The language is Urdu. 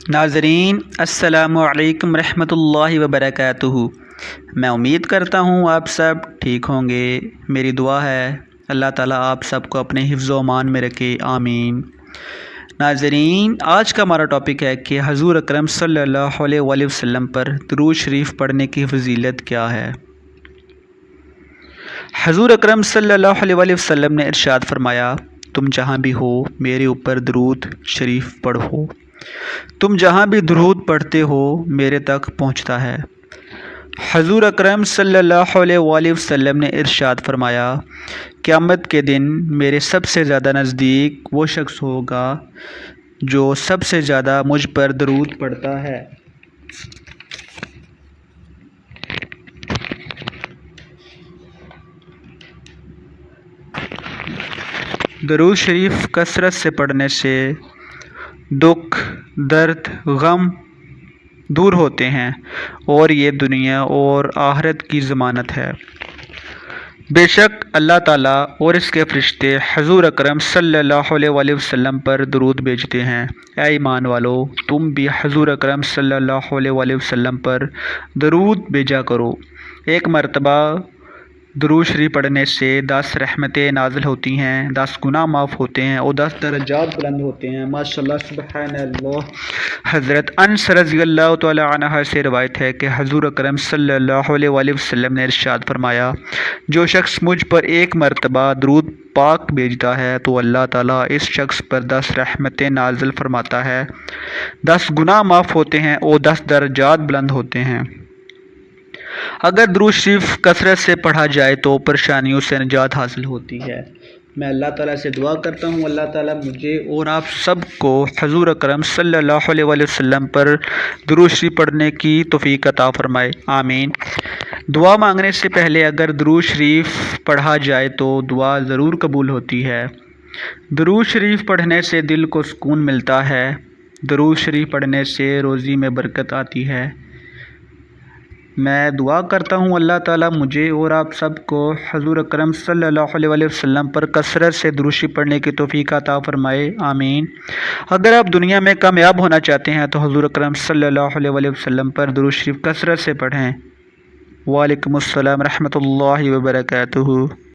ناظرین السلام علیکم ورحمۃ اللہ وبرکاتہ۔ میں امید کرتا ہوں آپ سب ٹھیک ہوں گے۔ میری دعا ہے اللہ تعالیٰ آپ سب کو اپنے حفظ و امان میں رکھے، آمین۔ ناظرین، آج کا ہمارا ٹاپک ہے کہ حضور اکرم صلی اللہ علیہ وآلہ وسلم پر درود شریف پڑھنے کی فضیلت کیا ہے۔ حضور اکرم صلی اللہ علیہ وآلہ وسلم نے ارشاد فرمایا، تم جہاں بھی ہو میرے اوپر درود شریف پڑھو۔ تم جہاں بھی درود پڑھتے ہو میرے تک پہنچتا ہے۔ حضور اکرم صلی اللہ علیہ وآلہ وسلم نے ارشاد فرمایا، قیامت کے دن میرے سب سے زیادہ نزدیک وہ شخص ہوگا جو سب سے زیادہ مجھ پر درود پڑھتا ہے۔ درود شریف کثرت سے پڑھنے سے دکھ، درد، غم دور ہوتے ہیں اور یہ دنیا اور آخرت کی ضمانت ہے۔ بے شک اللہ تعالیٰ اور اس کے فرشتے حضور اکرم صلی اللہ علیہ وآلہ وسلم پر درود بھیجتے ہیں۔ اے ایمان والو، تم بھی حضور اکرم صلی اللہ علیہ وآلہ وسلم پر درود بھیجا کرو۔ ایک مرتبہ درود شریف پڑھنے سے 10 رحمتیں نازل ہوتی ہیں، 10 گناہ معاف ہوتے ہیں اور 10 درجات بلند ہوتے ہیں۔ ماشاءاللہ، سبحان اللہ۔ حضرت انس رضی اللہ تعالی عنہ سے روایت ہے کہ حضور اکرم صلی اللہ علیہ وآلہ وسلم نے ارشاد فرمایا، جو شخص مجھ پر ایک مرتبہ درود پاک بھیجتا ہے تو اللہ تعالیٰ اس شخص پر 10 رحمتیں نازل فرماتا ہے، 10 گناہ معاف ہوتے ہیں اور 10 درجات بلند ہوتے ہیں۔ اگر درود شریف کثرت سے پڑھا جائے تو پریشانیوں سے نجات حاصل ہوتی ہے۔ میں اللہ تعالیٰ سے دعا کرتا ہوں اللہ تعالیٰ مجھے اور آپ سب کو حضور اکرم صلی اللہ علیہ وآلہ وسلم پر درود شریف پڑھنے کی توفیق عطا فرمائے، آمین۔ دعا مانگنے سے پہلے اگر درود شریف پڑھا جائے تو دعا ضرور قبول ہوتی ہے۔ درود شریف پڑھنے سے دل کو سکون ملتا ہے۔ درود شریف پڑھنے سے روزی میں برکت آتی ہے۔ میں دعا کرتا ہوں اللہ تعالیٰ مجھے اور آپ سب کو حضور اکرم صلی اللہ علیہ وآلہ وسلم پر کثرت سے درود شریف پڑھنے کی توفیق عطا فرمائے، آمین۔ اگر آپ دنیا میں کامیاب ہونا چاہتے ہیں تو حضور اکرم صلی اللہ علیہ وآلہ وسلم پر درود شریف کثرت سے پڑھیں۔ وعلیکم السلام ورحمۃ اللہ وبرکاتہ۔